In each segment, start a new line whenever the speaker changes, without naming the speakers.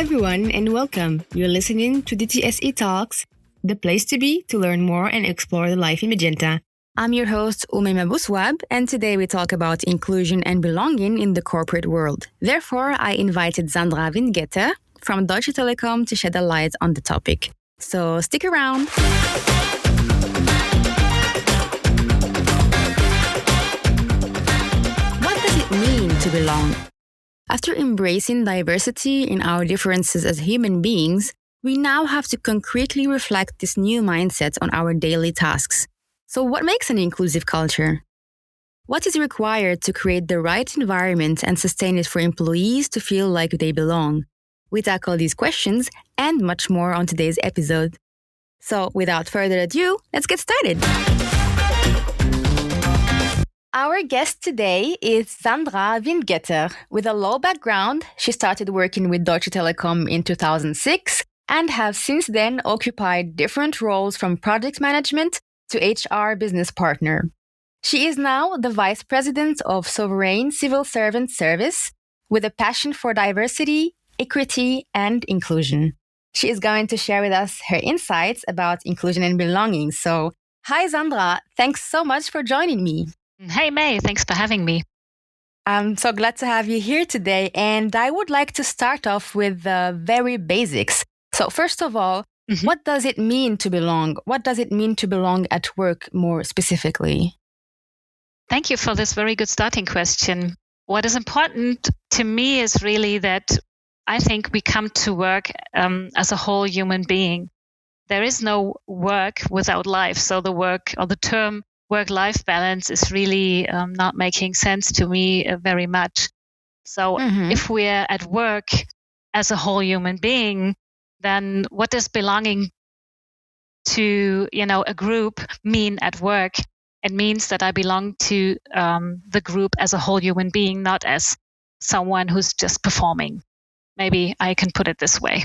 everyone, and welcome. You're listening to DTSE Talks, the place to be to learn more and explore the life in Magenta. I'm your host, Umayma Bouswab, and today we talk about inclusion and belonging in the corporate world. Therefore, I invited Sandra Windgetter from Deutsche Telekom to shed a light on the topic. So stick around. What does it mean to belong? After embracing diversity in our differences as human beings, we now have to concretely reflect this new mindset on our daily tasks. So what makes an inclusive culture? What is required to create the right environment and sustain it for employees to feel like they belong? We tackle these questions and much more on today's episode. So without further ado, let's get started. Our guest today is Sandra Windgetter. With a law background, she started working with Deutsche Telekom in 2006 and has since then occupied different roles from project management to HR business partner. She is now the Vice President of Sovereign Civil Servant Service with a passion for diversity, equity, and inclusion. She is going to share with us her insights about inclusion and belonging. So, hi Sandra, thanks so much for joining me.
Hey May, thanks for having me.
I'm so glad to have you here today, and I would like to start off with the very basics. So first of all, What does it mean to belong? What does it mean to belong at work more specifically?
Thank you for this very good starting question. What is important to me is really that I think we come to work as a whole human being. There is no work without life. So the work or the term work-life balance is really not making sense to me very much. So if we're at work as a whole human being, then what does belonging to, a group mean at work? It means that I belong to the group as a whole human being, not as someone who's just performing. Maybe I can put it this way.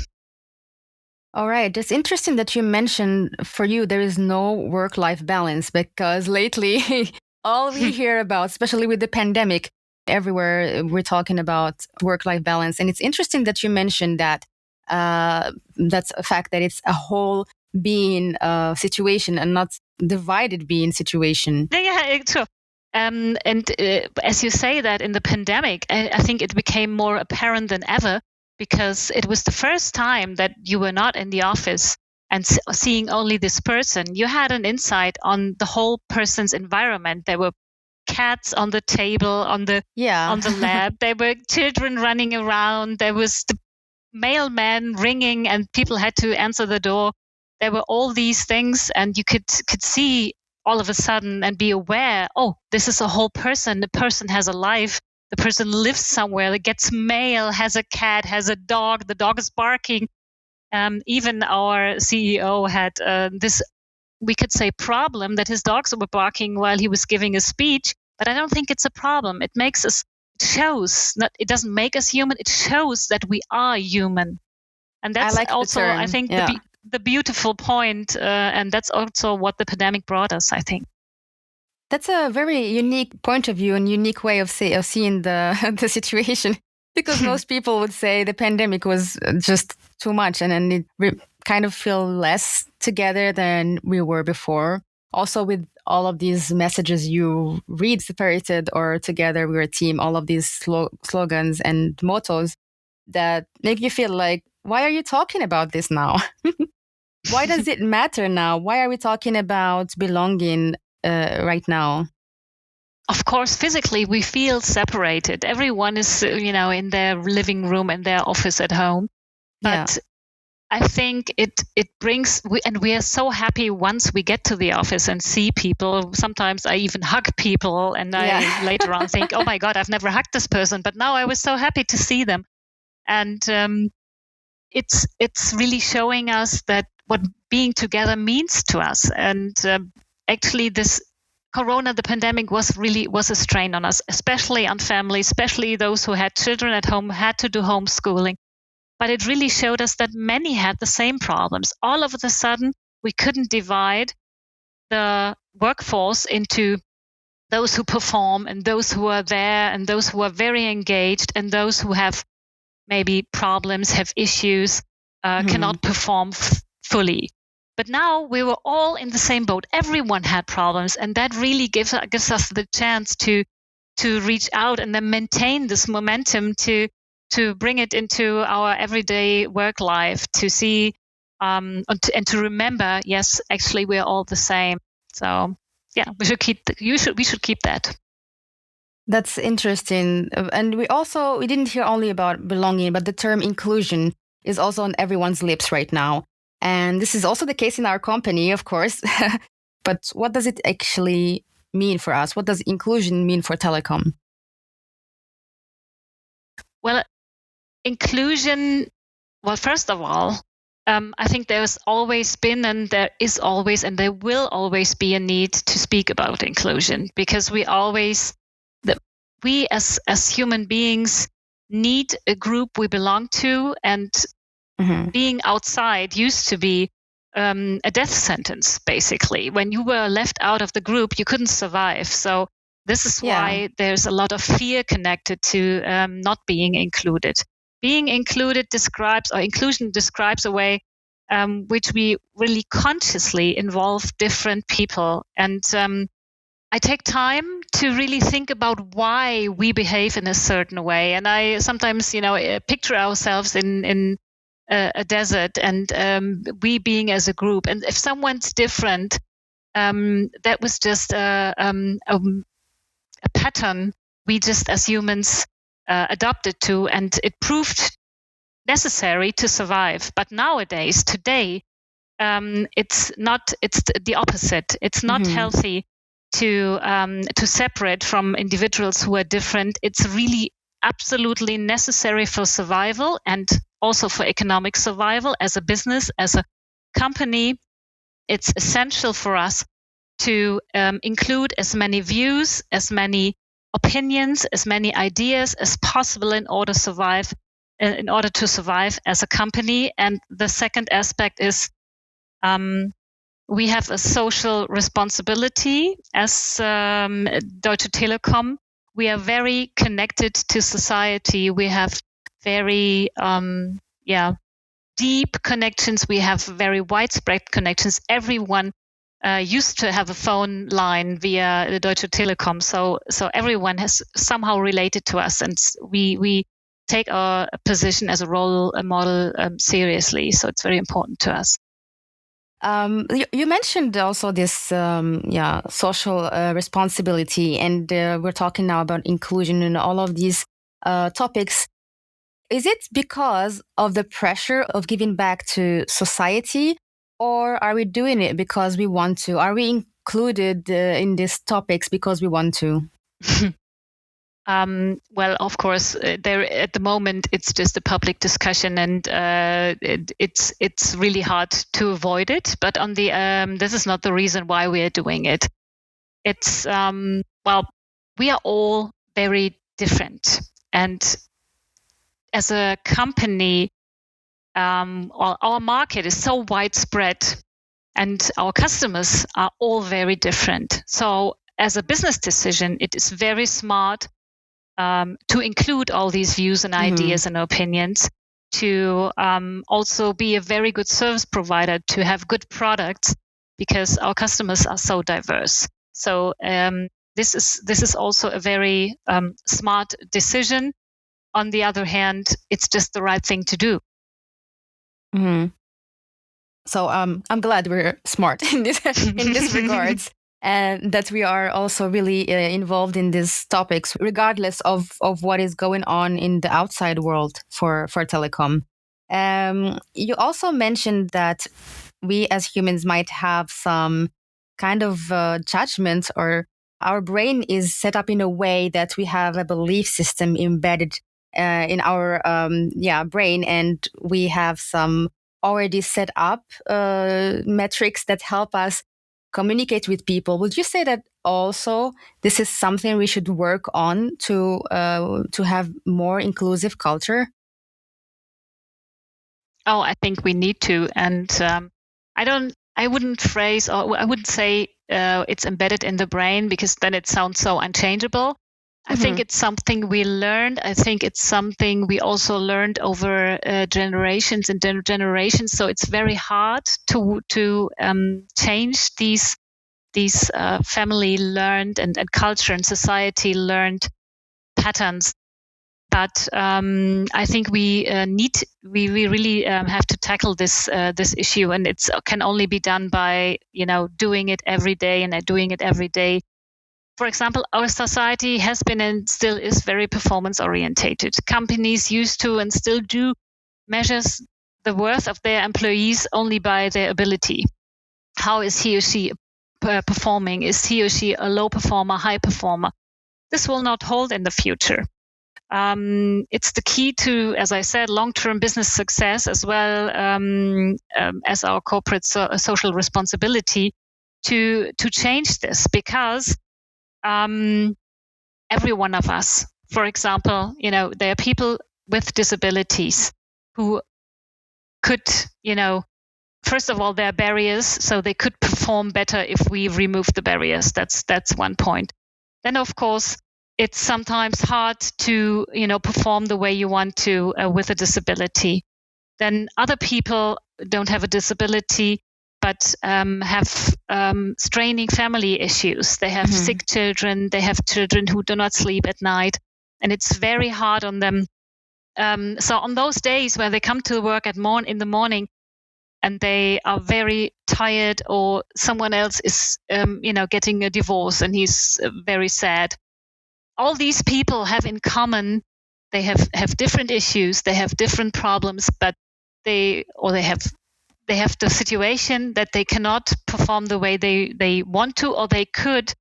All right. It's interesting that you mentioned for you there is no work-life balance, because lately all we hear about, especially with the pandemic, everywhere we're talking about work-life balance. And it's interesting that you mentioned that that's a fact that it's a whole being situation and not divided being situation.
Yeah, true. As you say that in the pandemic, I think it became more apparent than ever, because it was the first time that you were not in the office and seeing only this person. You had an insight on the whole person's environment. There were cats on the table, on the lab. There were children running around. There was the mailman ringing and people had to answer the door. There were all these things, and you could see all of a sudden and be aware, oh, this is a whole person. The person has a life. The person lives somewhere, that gets mail, has a cat, has a dog. The dog is barking. Even our CEO had this, we could say, problem that his dogs were barking while he was giving a speech. But I don't think it's a problem. It makes us, it doesn't make us human. It shows that we are human. And that's also, I think, the beautiful point. And that's also what the pandemic brought us, I think.
That's a very unique point of view and unique way of seeing the situation, because most people would say the pandemic was just too much, and then we kind of feel less together than we were before. Also, with all of these messages you read separated or together, we're a team, all of these slogans and mottos that make you feel like, why are you talking about this now? Why does it matter now? Why are we talking about belonging right now?
Of course, physically, we feel separated. Everyone is, in their living room, in their office at home. But I think it brings, and we are so happy once we get to the office and see people. Sometimes I even hug people, and I later on think, oh my God, I've never hugged this person. But now I was so happy to see them. And it's really showing us that what being together means to us. And actually, this Corona, the pandemic was a strain on us, especially on families, especially those who had children at home, had to do homeschooling. But it really showed us that many had the same problems. All of a sudden, we couldn't divide the workforce into those who perform and those who are there and those who are very engaged and those who have maybe problems, have issues, cannot perform fully. But now we were all in the same boat. Everyone had problems, and that really gives us the chance to reach out and then maintain this momentum to bring it into our everyday work life, to see and to remember, yes, actually we're all the same. So yeah, we should keep that.
That's interesting. And we didn't hear only about belonging, but the term inclusion is also on everyone's lips right now. And this is also the case in our company, of course. But what does it actually mean for us? What does inclusion mean for telecom?
Well, inclusion, first of all, I think there's always been, and there is always, and there will always be a need to speak about inclusion, because we as human beings need a group we belong to, and being outside used to be a death sentence, basically. When you were left out of the group, you couldn't survive. So this is why there's a lot of fear connected to not being included. Being included inclusion describes a way which we really consciously involve different people. And I take time to really think about why we behave in a certain way. And I sometimes, picture ourselves in a desert, and we being as a group. And if someone's different, that was just a pattern we just as humans adopted to, and it proved necessary to survive. But today, it's the opposite. It's not healthy to separate from individuals who are different. It's really absolutely necessary for survival, and also for economic survival as a business, as a company. It's essential for us to include as many views, as many opinions, as many ideas as possible in order to survive as a company. And the second aspect is we have a social responsibility as Deutsche Telekom. We are very connected to society. We have very deep connections. We have very widespread connections. Everyone used to have a phone line via the Deutsche Telekom, so everyone has somehow related to us, and we take our position as a role model seriously. So it's very important to us.
You mentioned also this social responsibility, and we're talking now about inclusion and all of these topics. Is it because of the pressure of giving back to society, or are we doing it because we want to? Are we included in these topics because we want to?
Well, of course, there at the moment it's just a public discussion, and it's really hard to avoid it. But on the this is not the reason why we are doing it. It's we are all very different, and as a company, our market is so widespread, and our customers are all very different. So, as a business decision, it is very smart to include all these views and ideas and opinions, to also be a very good service provider, to have good products, because our customers are so diverse. So this is also a very smart decision. On the other hand, it's just the right thing to do.
So I'm glad we're smart in this regards. And that we are also really involved in these topics, regardless of what is going on in the outside world for telecom. You also mentioned that we as humans might have some kind of judgment, or our brain is set up in a way that we have a belief system embedded in our brain, and we have some already set up metrics that help us communicate with people. Would you say that also this is something we should work on to have more inclusive culture?
Oh, I think we need to, and I wouldn't say it's embedded in the brain, because then it sounds so unchangeable. I think it's something we learned. I think it's something we also learned over generations and generations. So it's very hard to change these family learned and culture and society learned patterns. But I think we really have to tackle this issue, and it can only be done by doing it every day and doing it every day. For example, our society has been and still is very performance orientated. Companies used to and still do measures the worth of their employees only by their ability. How is he or she performing? Is he or she a low performer, high performer? This will not hold in the future. It's the key to, as I said, long-term business success as well as our corporate social responsibility to change this, because every one of us, for example, there are people with disabilities who could, first of all, there are barriers, so they could perform better if we remove the barriers. That's one point. Then, of course, it's sometimes hard to, perform the way you want to with a disability. Then other people don't have a disability, but have straining family issues. They have sick children. They have children who do not sleep at night, and it's very hard on them. So on those days where they come to work in the morning, and they are very tired, or someone else is, getting a divorce, and he's very sad. All these people have in common, they have different issues, they have different problems, but they have the situation that they cannot perform the way they want to or they could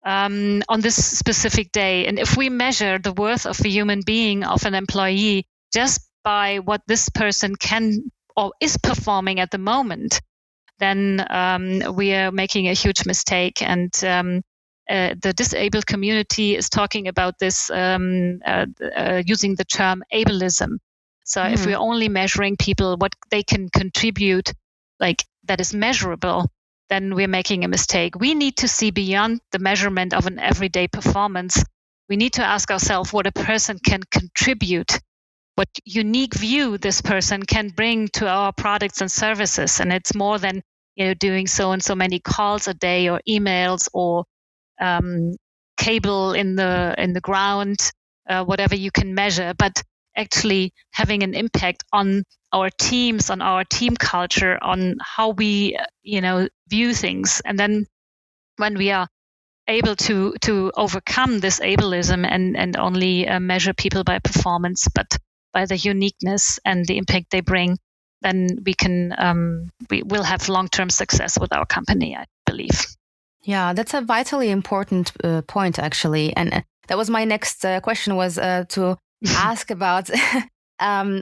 on this specific day. And if we measure the worth of a human being, of an employee, just by what this person can or is performing at the moment, then we are making a huge mistake. And the disabled community is talking about this using the term ableism. So if we're only measuring people, what they can contribute, like that is measurable, then we're making a mistake. We need to see beyond the measurement of an everyday performance. We need to ask ourselves what a person can contribute, what unique view this person can bring to our products and services. And it's more than doing so and so many calls a day or emails or cable in the ground, whatever you can measure, but actually having an impact on our teams, on our team culture, on how we, view things. And then when we are able to overcome this ableism and only measure people by performance, but by the uniqueness and the impact they bring, then we will have long-term success with our company, I believe.
Yeah, that's a vitally important point, actually. And that was my next question, was to ask about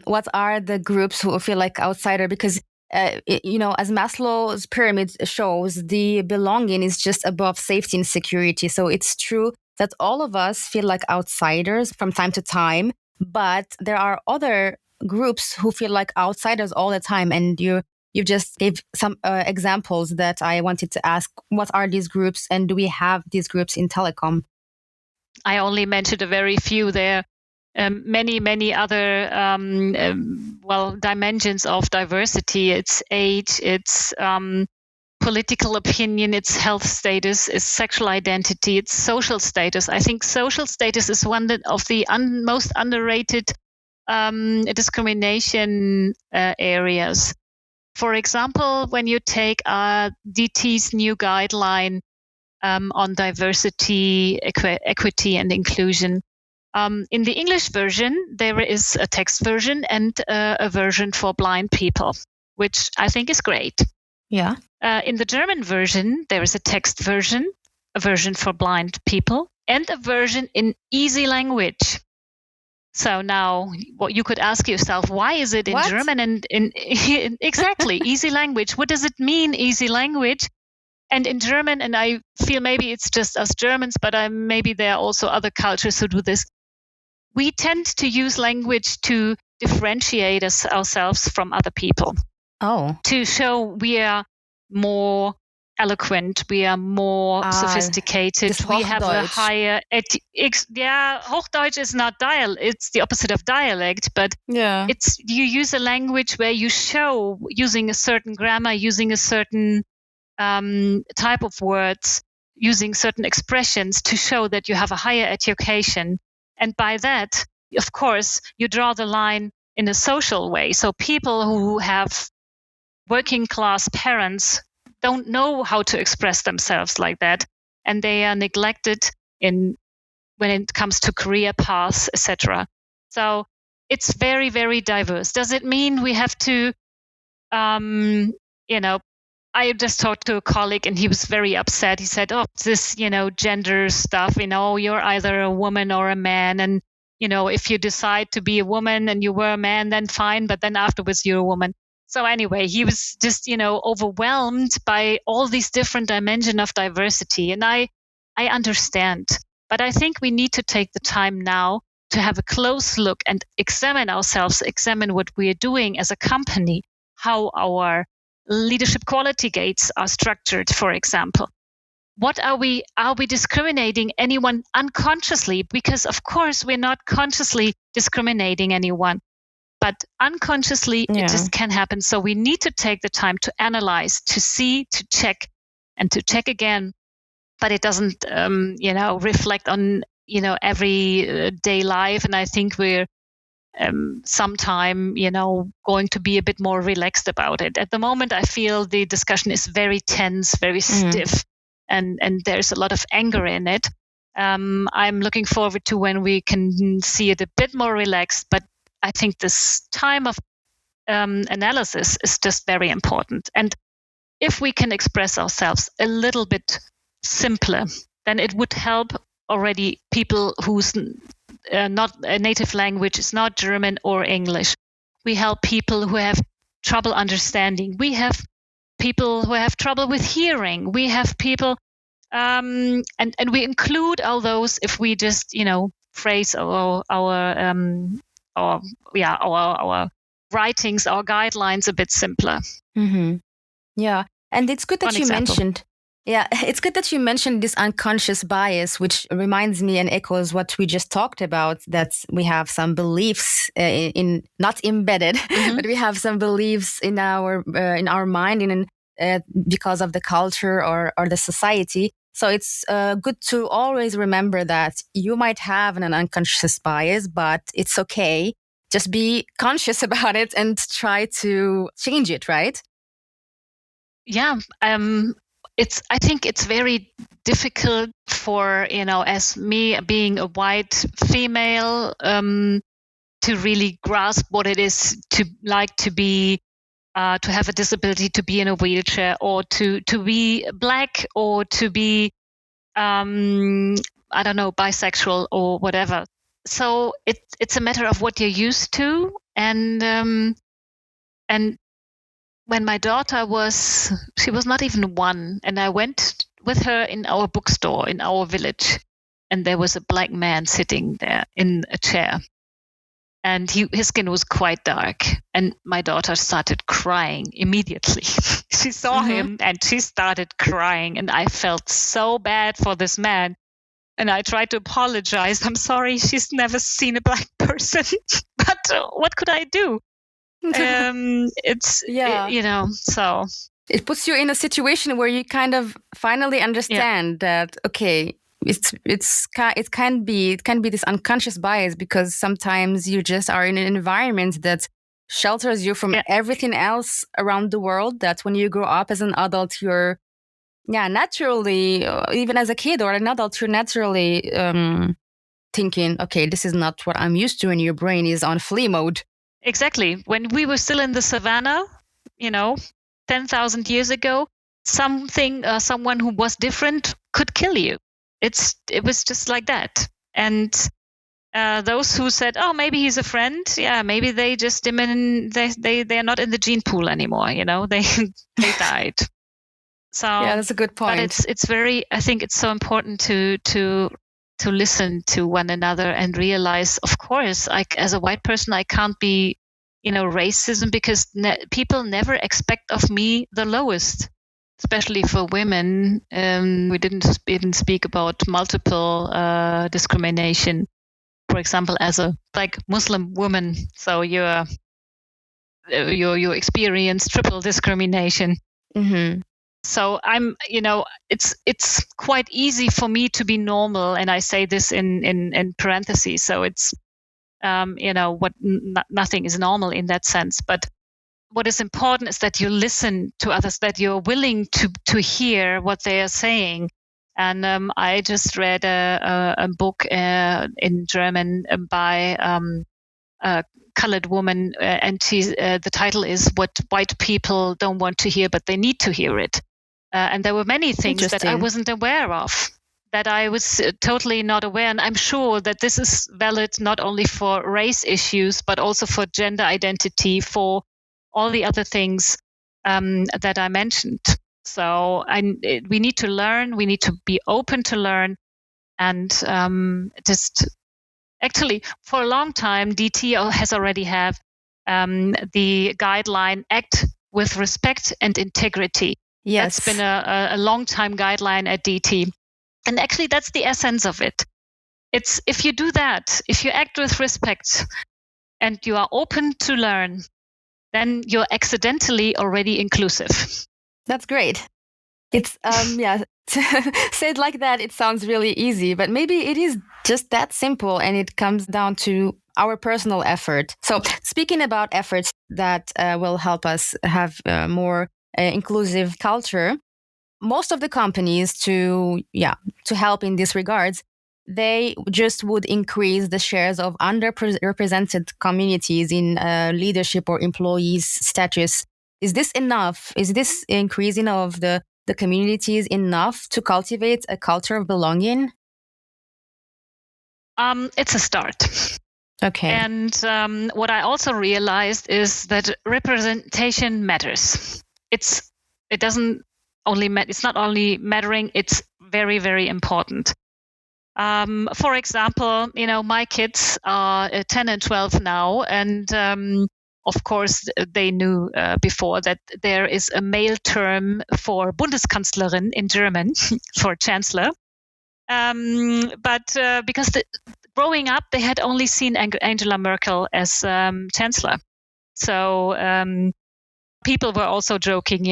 what are the groups who feel like outsider, because as Maslow's pyramid shows, the belonging is just above safety and security. So it's true that all of us feel like outsiders from time to time, but there are other groups who feel like outsiders all the time. And you just gave some examples that I wanted to ask. What are these groups, and do we have these groups in telecom?
I only mentioned a very few there. Many other dimensions of diversity. It's age, it's political opinion, it's health status, it's sexual identity, it's social status. I think social status is one of the most underrated discrimination areas. For example, when you take DT's new guideline on diversity, equity, and inclusion, in the English version, there is a text version and a version for blind people, which I think is great.
Yeah.
In the German version, there is a text version, a version for blind people, and a version in easy language. So now you could ask yourself, why is it in German and in exactly easy language? What does it mean, easy language? And in German, and I feel maybe it's just us Germans, but maybe there are also other cultures who do this. We tend to use language to differentiate ourselves from other people.
Oh.
To show we are more eloquent. We are more sophisticated. We have a higher. Hochdeutsch is not it's the opposite of dialect, but it's you use a language where you show using a certain grammar, using a certain type of words, using certain expressions to show that you have a higher education, and by that, of course, you draw the line in a social way. So people who have working class parents don't know how to express themselves like that, and they are neglected when it comes to career paths, etc. So it's very, very diverse. Does it mean we have to, I just talked to a colleague and he was very upset. He said, "Oh, this, gender stuff, you're either a woman or a man. And, if you decide to be a woman and you were a man, then fine. But then afterwards you're a woman." So anyway, he was just, overwhelmed by all these different dimensions of diversity. And I understand. But I think we need to take the time now to have a close look and examine ourselves, examine what we are doing as a company, how our leadership quality gates are structured, for example. What are we discriminating anyone unconsciously? Because of course we're not consciously discriminating anyone, but unconsciously it just can happen. So we need to take the time to analyze, to see, to check, and to check again. But it doesn't, reflect on, everyday life. And I think we're sometime, going to be a bit more relaxed about it. At the moment, I feel the discussion is very tense, very stiff, and there's a lot of anger in it. I'm looking forward to when we can see it a bit more relaxed, but I think this time of analysis is just very important. And if we can express ourselves a little bit simpler, then it would help already people whose not a native language is not German or English. We help people who have trouble understanding. We have people who have trouble with hearing. We have people, and we include all those if we just phrase our writings, our guidelines a bit simpler.
Mm-hmm. Yeah, and it's good that you mentioned. Yeah, it's good that you mentioned this unconscious bias, which reminds me and echoes what we just talked about, that we have some beliefs in not embedded, but we have some beliefs in our mind because of the culture or the society. So it's good to always remember that you might have an unconscious bias, but it's okay. Just be conscious about it and try to change it, right?
Yeah. I think it's very difficult for, as me being a white female, to really grasp what it is to be, to have a disability, to be in a wheelchair, or to be black, or to be, bisexual or whatever. So it's a matter of what you're used to. And when my daughter she was not even one, and I went with her in our bookstore in our village, and there was a black man sitting there in a chair, and his skin was quite dark, and my daughter started crying immediately. She saw him and she started crying, and I felt so bad for this man, and I tried to apologize. I'm sorry, she's never seen a black person, but what could I do? So
it puts you in a situation where you kind of finally understand that, okay, it can be this unconscious bias, because sometimes you just are in an environment that shelters you from everything else around the world, that when you grow up as an adult, you're naturally, even as a kid or an adult, you're naturally thinking, okay, this is not what I'm used to, and your brain is on flee mode.
Exactly. When we were still in the savannah, 10,000 years ago, someone who was different could kill you. It was just like that. And those who said, "Oh, maybe he's a friend," maybe they just they are not in the gene pool anymore. They died. So
that's a good point.
But it's very. I think it's so important to listen to one another and realize, of course, as a white person, I can't be, racism, because people never expect of me the lowest. especially for women. We didn't even speak about multiple discrimination. For example, as a Muslim woman, so you experience triple discrimination.
Mm-hmm.
So it's quite easy for me to be normal, and I say this in parentheses. So it's nothing is normal in that sense, but what is important is that you listen to others, that you're willing to hear what they are saying. And I just read a book in German by a colored woman, and the title is "What White People Don't Want to Hear, but They Need to Hear It." And there were many things that I wasn't aware of, that I was totally not aware. And I'm sure that this is valid not only for race issues, but also for gender identity, for all the other things that I mentioned. So we need to learn. We need to be open to learn. And actually, for a long time, DT has already had the guideline "Act with Respect and Integrity."
Yes.
That's been a long time guideline at DT. And actually, that's the essence of it. It's if you do that, if you act with respect and you are open to learn, then you're accidentally already inclusive.
That's great. It's, said like that, it sounds really easy, but maybe it is just that simple, and it comes down to our personal effort. So speaking about efforts that will help us have more inclusive culture, most of the companies to help in this regards, they just would increase the shares of underrepresented communities in leadership or employees status. Is this enough? Is this increasing of the communities enough to cultivate a culture of belonging?
It's a start.
Okay.
And what I also realized is that representation matters. It's not only mattering, it's very, very important. For example, my kids are 10 and 12 now, and of course, they knew before that there is a male term for Bundeskanzlerin in German, for chancellor. But because growing up, they had only seen Angela Merkel as chancellor. So people were also joking,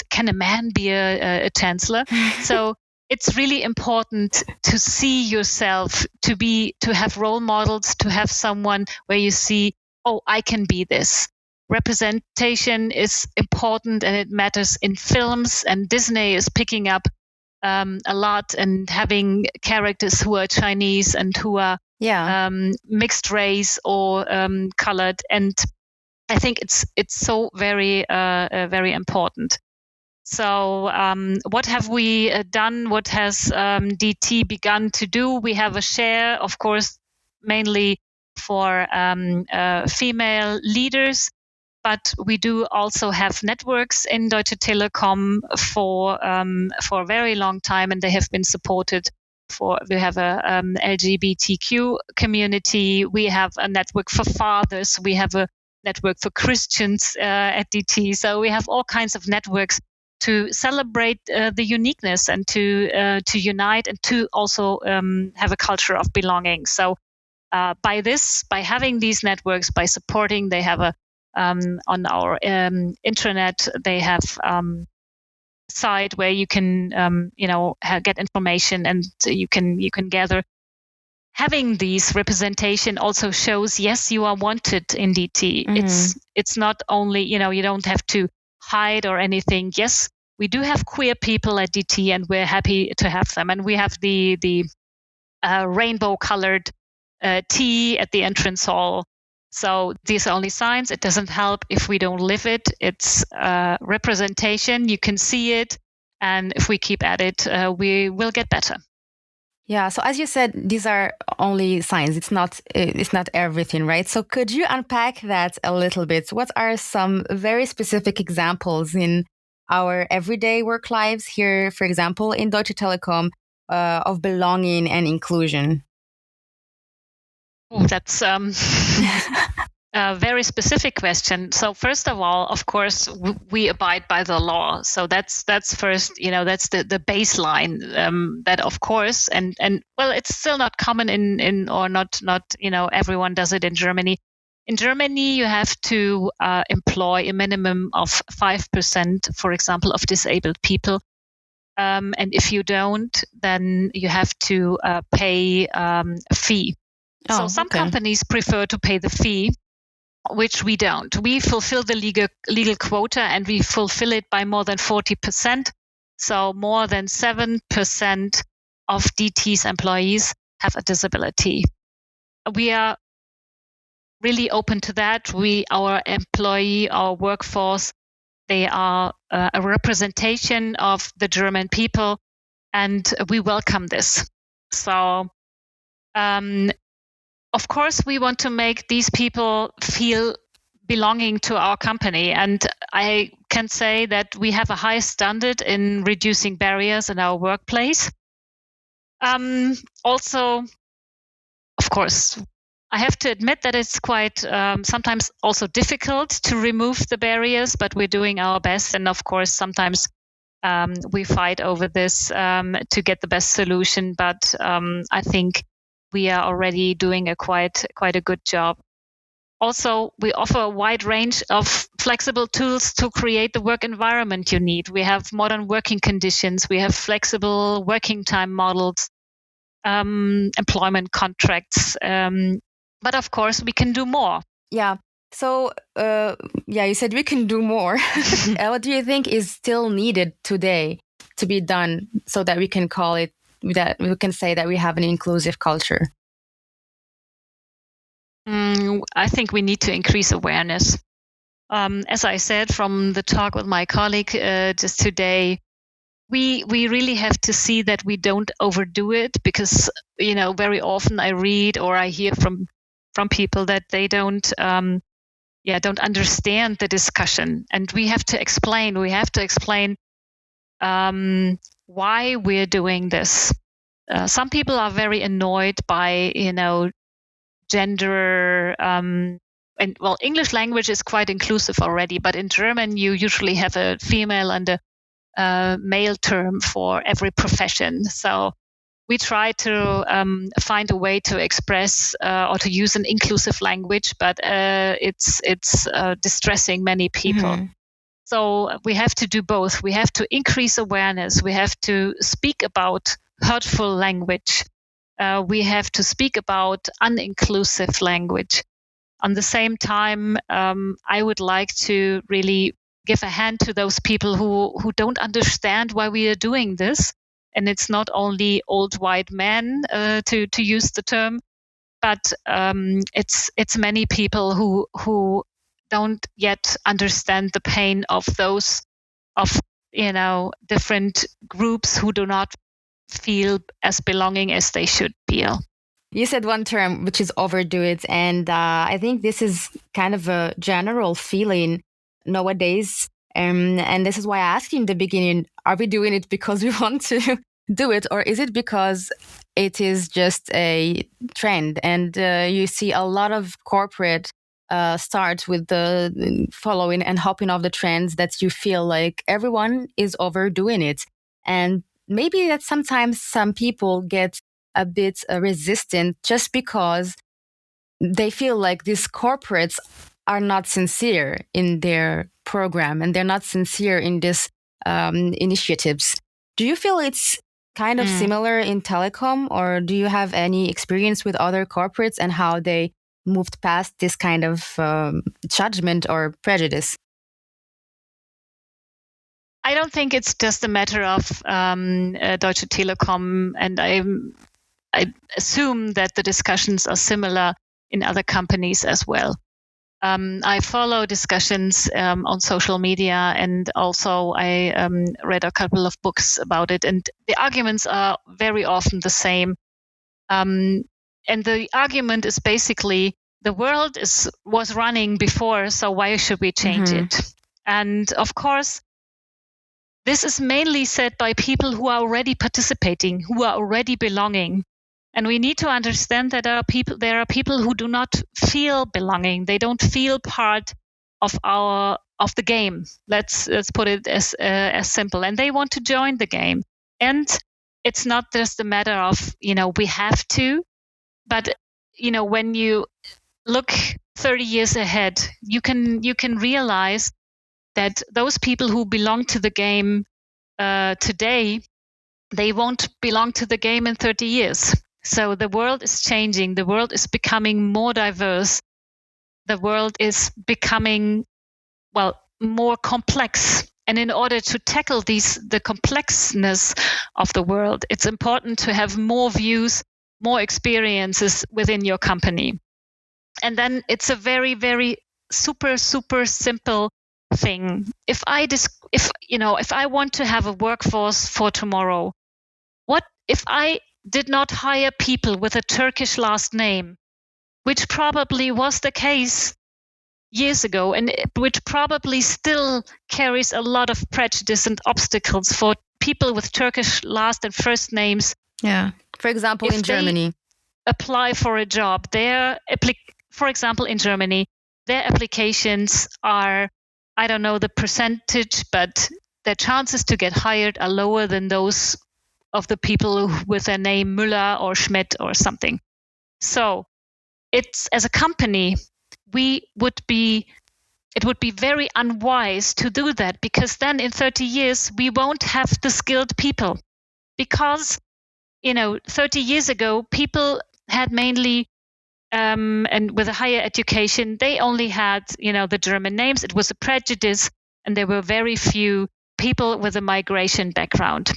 can a man be a chancellor? So it's really important to see yourself, to have role models, to have someone where you see, oh, I can be this. Representation is important, and it matters in films, and Disney is picking up a lot and having characters who are Chinese and who are mixed race or colored. And I think it's so very, very important. So what have we done? What has DT begun to do? We have a share, of course, mainly for female leaders, but we do also have networks in Deutsche Telekom for a very long time, and they have been supported. We have a LGBTQ community. We have a network for fathers. We have a network for Christians at DT. So we have all kinds of networks to celebrate the uniqueness and to unite, and to also have a culture of belonging. So by having these networks, by supporting, they have on our intranet, they have site where you can get information, and you can gather. Having these representation also shows, yes, you are wanted in DT. Mm-hmm. It's not only, you don't have to hide or anything. Yes, we do have queer people at DT, and we're happy to have them. And we have the rainbow colored tea at the entrance hall. So these are only signs. It doesn't help if we don't live it. It's representation. You can see it. And if we keep at it, we will get better.
Yeah. So as you said, these are only signs. It's not everything, right? So could you unpack that a little bit? What are some very specific examples in our everyday work lives here, for example, in Deutsche Telekom, of belonging and inclusion?
Oh, that's A very specific question. So first of all, of course, we abide by the law. So that's first, that's the baseline. That of course, and well, it's still not common in or not everyone does it in Germany. In Germany, you have to employ a minimum of 5%, for example, of disabled people. And if you don't, then you have to pay a fee. So some companies prefer to pay the fee, which we don't. We fulfill the legal quota, and we fulfill it by more than 40%. So more than 7% of DT's employees have a disability. We are really open to that. Our workforce, they are a representation of the German people, and we welcome this. So, of course, we want to make these people feel belonging to our company. And I can say that we have a high standard in reducing barriers in our workplace. Also, of course, I have to admit that it's quite sometimes also difficult to remove the barriers, but we're doing our best. And of course, sometimes we fight over this to get the best solution. But I think we are already doing quite a good job. Also, we offer a wide range of flexible tools to create the work environment you need. We have modern working conditions. We have flexible working time models, employment contracts. But of course, we can do more.
Yeah. So, you said we can do more. What do you think is still needed today to be done so that we can call it, that we can say that we have an inclusive culture?
I think we need to increase awareness. As I said from the talk with my colleague just today, we really have to see that we don't overdo it, because very often I read or I hear from people that they don't understand the discussion, and we have to explain. We have to explain why we're doing this. Some people are very annoyed by gender. And well, English language is quite inclusive already, but in German you usually have a female and a male term for every profession. So we try to find a way to express or to use an inclusive language, but it's distressing many people. Mm-hmm. So we have to do both. We have to increase awareness. We have to speak about hurtful language. We have to speak about uninclusive language. At the same time, I would like to really give a hand to those people who don't understand why we are doing this. And it's not only old white men, to use the term, but it's many people who don't yet understand the pain of those different groups who do not feel as belonging as they should feel.
You said one term, which is overdo it. And I think this is kind of a general feeling nowadays. And this is why I asked you in the beginning, are we doing it because we want to do it? Or is it because it is just a trend? And you see a lot of corporate start with the following and hopping off the trends that you feel like everyone is overdoing it. And maybe that sometimes some people get a bit resistant just because they feel like these corporates are not sincere in their program and they're not sincere in this initiatives. Do you feel it's kind of similar in telecom, or do you have any experience with other corporates and how they moved past this kind of judgment or prejudice?
I don't think it's just a matter of Deutsche Telekom, and I assume that the discussions are similar in other companies as well. I follow discussions on social media, and also I read a couple of books about it, and the arguments are very often the same. And the argument is basically the world was running before, so why should we change it? And of course, this is mainly said by people who are already participating, who are already belonging. And we need to understand that there are people who do not feel belonging. They don't feel part of the game. Let's put it as simple. And they want to join the game. And it's not just a matter of, we have to, but, when you look 30 years ahead, you can realize that those people who belong to the game today, they won't belong to the game in 30 years. So the world is changing. The world is becoming more diverse. The world is becoming, more complex. And in order to tackle the complexness of the world, it's important to have more views, more experiences within your company. And then it's a very, very super, super simple thing. If I want to have a workforce for tomorrow, what if I did not hire people with a Turkish last name, which probably was the case years ago, and which probably still carries a lot of prejudice and obstacles for people with Turkish last and first names.
Yeah. For example, in Germany,
apply for a job. For example, in Germany, their applications are, I don't know the percentage, but their chances to get hired are lower than those of the people with their name Müller or Schmidt or something. So it's, as a company, it would be very unwise to do that, because then in 30 years, we won't have the skilled people. Because, 30 years ago, people had mainly, and with a higher education, they only had, the German names. It was a prejudice, and there were very few people with a migration background.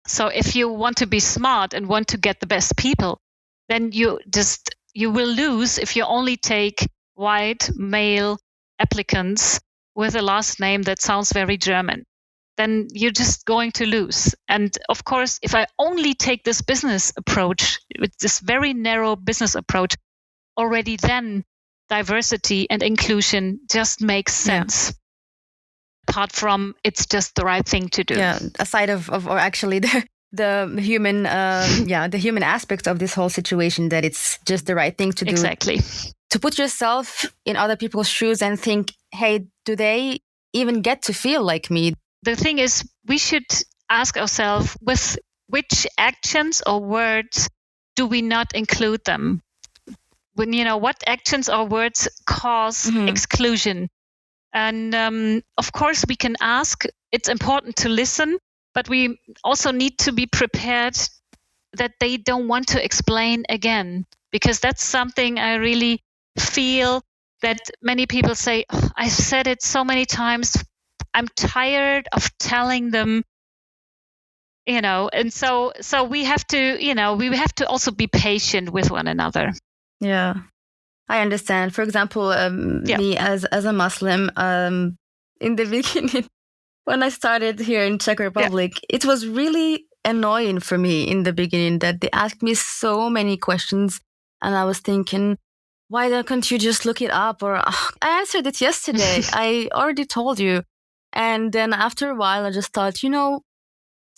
So if you want to be smart and want to get the best people, then you will lose if you only take white male applicants with a last name that sounds very German. Then you're just going to lose. And of course, if I only take this business approach, with this very narrow business approach, already then diversity and inclusion just makes sense. Yeah. Apart from it's just the right thing to do.
Yeah, aside of or actually the human, the human aspect of this whole situation, that it's just the right thing to do.
Exactly.
To put yourself in other people's shoes and think, hey, do they even get to feel like me?
The thing is, we should ask ourselves, with which actions or words do we not include them? When, what actions or words cause exclusion? And of course, we can ask. It's important to listen, but we also need to be prepared that they don't want to explain again, because that's something I really feel that many people say, I said it so many times, I'm tired of telling them, and so we have to, we have to also be patient with one another.
Yeah. I understand. For example, me as a Muslim, in the beginning, when I started here in Czech Republic, it was really annoying for me in the beginning that they asked me so many questions, and I was thinking, why don't you just look it up? Or I answered it yesterday. I already told you. And then after a while, I just thought,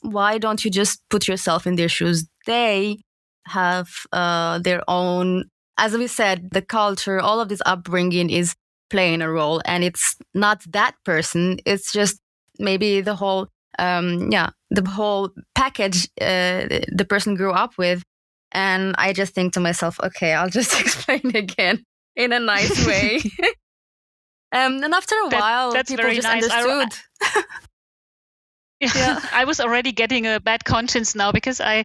why don't you just put yourself in their shoes? They have their own. As we said, the culture, all of this upbringing is playing a role, and it's not that person. It's just maybe the whole, the whole package the person grew up with. And I just think to myself, okay, I'll just explain again in a nice way. And after a while, people just
nice.
understood.
Yeah. I was already getting a bad conscience now, because I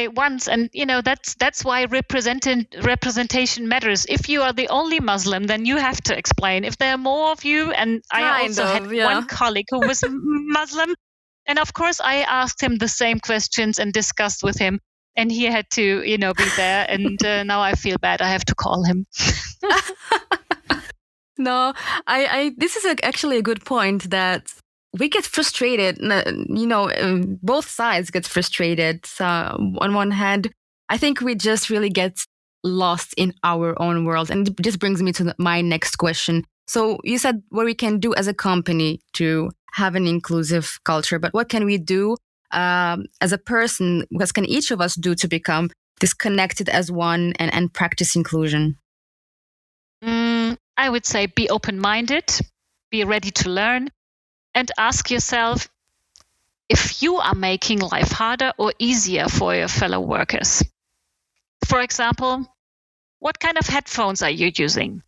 once, and that's why representation matters. If you are the only Muslim, then you have to explain. If there are more of you, and I also had one colleague who was Muslim, and of course I asked him the same questions and discussed with him, and he had to, be there. And now I feel bad. I have to call him.
No, this is actually a good point, that we get frustrated, both sides get frustrated. So on one hand, I think we just really get lost in our own world. And this brings me to my next question. So you said what we can do as a company to have an inclusive culture, but what can we do as a person? What can each of us do to become disconnected as one and practice inclusion?
I would say be open-minded, be ready to learn, and ask yourself if you are making life harder or easier for your fellow workers. For example, what kind of headphones are you using?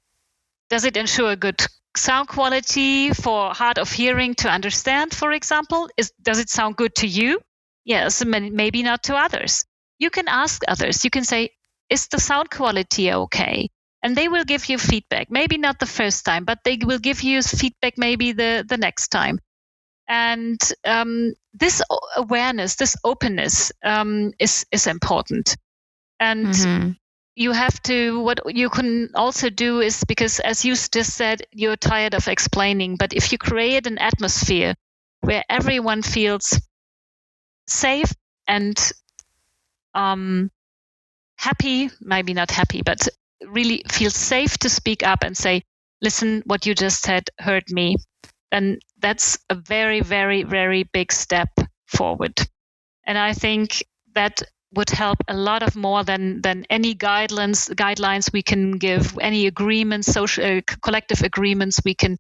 Does it ensure good sound quality for hard of hearing to understand, for example? Does it sound good to you? Yes, maybe not to others. You can ask others. You can say, is the sound quality okay? And they will give you feedback. Maybe not the first time, but they will give you feedback maybe the next time. And this awareness, this openness is important. And you have to, what you can also do is, because as you just said, you're tired of explaining, but if you create an atmosphere where everyone feels safe and happy, maybe not happy, but really feels safe to speak up and say, listen, what you just said hurt me, then that's a very, very, very big step forward. And I think that would help a lot of more than any guidelines we can give, any agreements, social collective agreements we can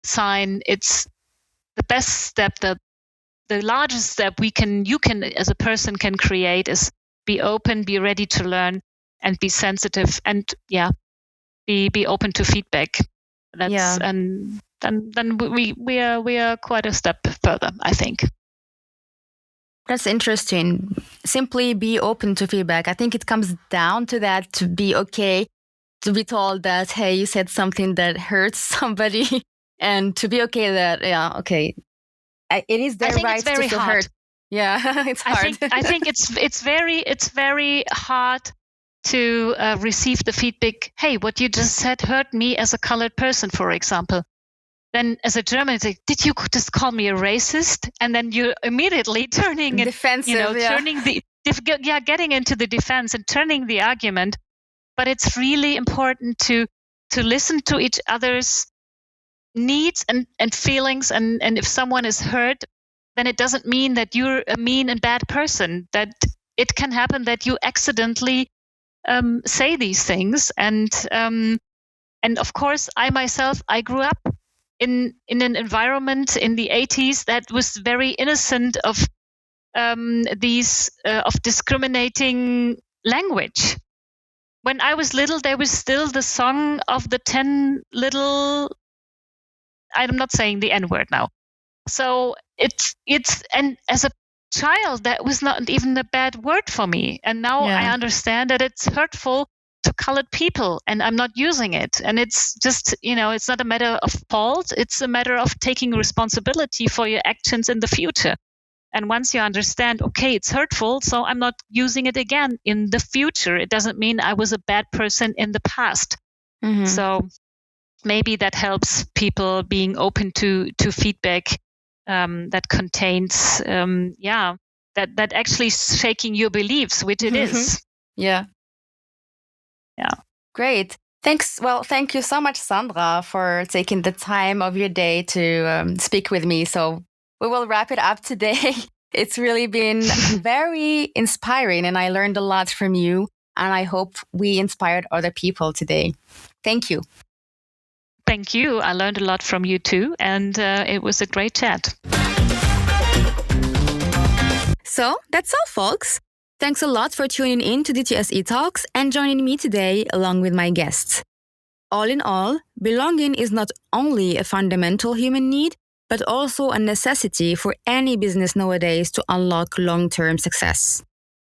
sign. It's the best step, the largest step you can as a person can create is be open, be ready to learn, and be sensitive, and be open to feedback. And then we are quite a step further, I think.
That's interesting. Simply be open to feedback. I think it comes down to that, to be okay, to be told that, hey, you said something that hurts somebody, and to be okay that, it is their right to feel hurt. Yeah, it's hard.
I think it's very hard to receive the feedback. Hey, what you just said hurt me as a colored person, for example. Then as a German, it's like, did you just call me a racist? And then you're immediately turning
defensive,
getting into the defense and turning the argument. But it's really important to listen to each other's needs and feelings. And if someone is hurt, then it doesn't mean that you're a mean and bad person. That it can happen that you accidentally say these things. And of course, I grew up in an environment in the 80s that was very innocent of of discriminating language. When I was little, there was still the song of the 10 little. I'm not saying the N-word now. So and as a child, that was not even a bad word for me. And now I understand that it's hurtful to colored people, and I'm not using it. And it's just, it's not a matter of fault. It's a matter of taking responsibility for your actions in the future. And once you understand, okay, it's hurtful, so I'm not using it again in the future. It doesn't mean I was a bad person in the past. Mm-hmm. So maybe that helps people being open to feedback that contains, that actually shaking your beliefs, which it is.
Yeah. Yeah. Great. Thanks. Well, thank you so much, Sandra, for taking the time of your day to speak with me. So we will wrap it up today. It's really been very inspiring, and I learned a lot from you, and I hope we inspired other people today. Thank you.
Thank you. I learned a lot from you too, and it was a great chat.
So that's all, folks. Thanks a lot for tuning in to DTSE Talks and joining me today along with my guests. All in all, belonging is not only a fundamental human need, but also a necessity for any business nowadays to unlock long-term success.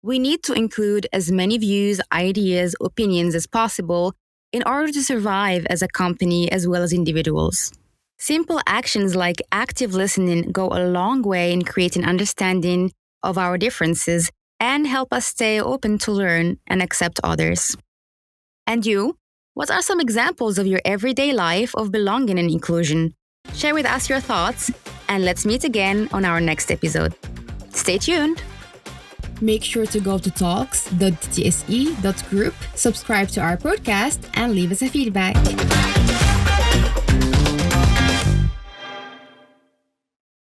We need to include as many views, ideas, opinions as possible in order to survive as a company as well as individuals. Simple actions like active listening go a long way in creating understanding of our differences and help us stay open to learn and accept others. And you, what are some examples of your everyday life of belonging and inclusion? Share with us your thoughts, and let's meet again on our next episode. Stay tuned! Make sure to go to talks.dtse.group, subscribe to our podcast, and leave us a feedback.